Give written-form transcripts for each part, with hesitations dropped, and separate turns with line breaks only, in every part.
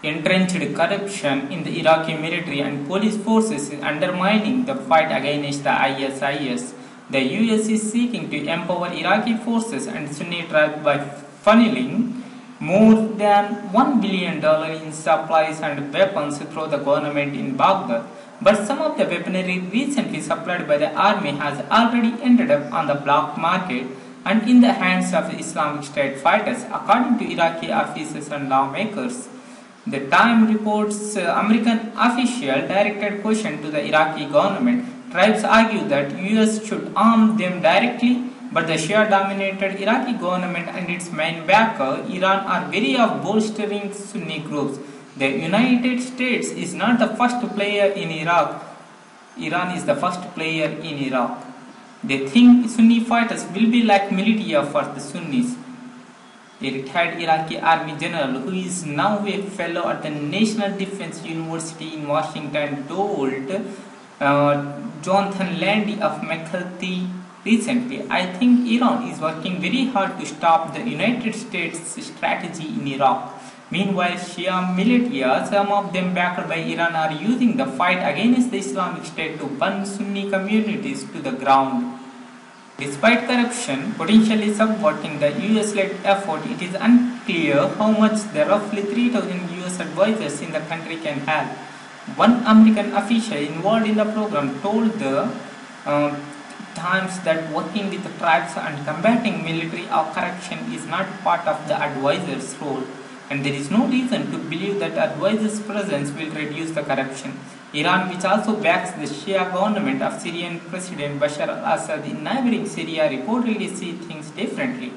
Entrenched corruption in the Iraqi military and police forces is undermining the fight against the ISIS. The US is seeking to empower Iraqi forces and Sunni tribes by funneling more than $1 billion in supplies and weapons through the government in Baghdad. But some of the weaponry recently supplied by the army has already ended up on the black market and in the hands of Islamic State fighters, according to Iraqi officials and lawmakers. The Time reports American official directed question to the Iraqi government. Tribes argue that US should arm them directly, but the Shia-dominated Iraqi government and its main backer, Iran, are wary of bolstering Sunni groups. The United States is not the first player in Iraq. Iran is the first player in Iraq. They think Sunni fighters will be like militia for the Sunnis. A retired Iraqi army general who is now a fellow at the National Defense University in Washington told Jonathan Landy of McCarthy recently, I think Iran is working very hard to stop the United States strategy in Iraq. Meanwhile, Shia militia, some of them backed by Iran, are using the fight against the Islamic State to burn Sunni communities to the ground. Despite corruption potentially subverting the US-led effort, it is unclear how much the roughly 3,000 US advisors in the country can help. One American official involved in the program told the Times that working with the tribes and combating military or corruption is not part of the advisor's role, and there is no reason to believe that advisor's presence will reduce the corruption. Iran, which also backs the Shia government of Syrian President Bashar al-Assad in neighboring Syria, reportedly sees things differently.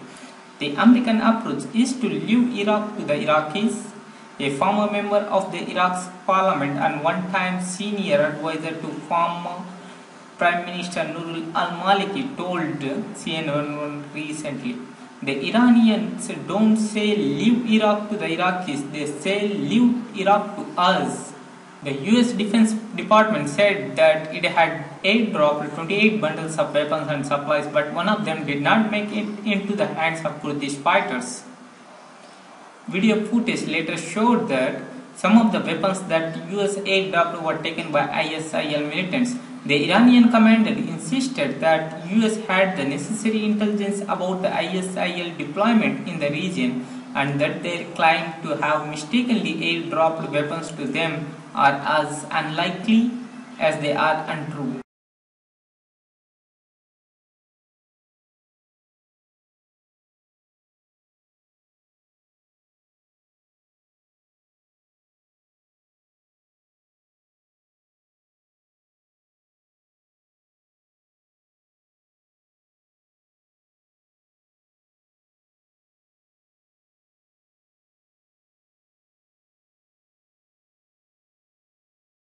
The American approach is to leave Iraq to the Iraqis. A former member of the Iraq's parliament and one-time senior advisor to former Prime Minister Nouri al-Maliki told CNN recently, the Iranians don't say leave Iraq to the Iraqis, they say leave Iraq to us. The US Defense Department said that it had airdropped 28 bundles of weapons and supplies, but one of them did not make it into the hands of Kurdish fighters. Video footage later showed that some of the weapons that US airdropped were taken by ISIL militants. The Iranian commander insisted that US had the necessary intelligence about the ISIL deployment in the region and that their claim to have mistakenly airdropped weapons to them are as unlikely as they are untrue.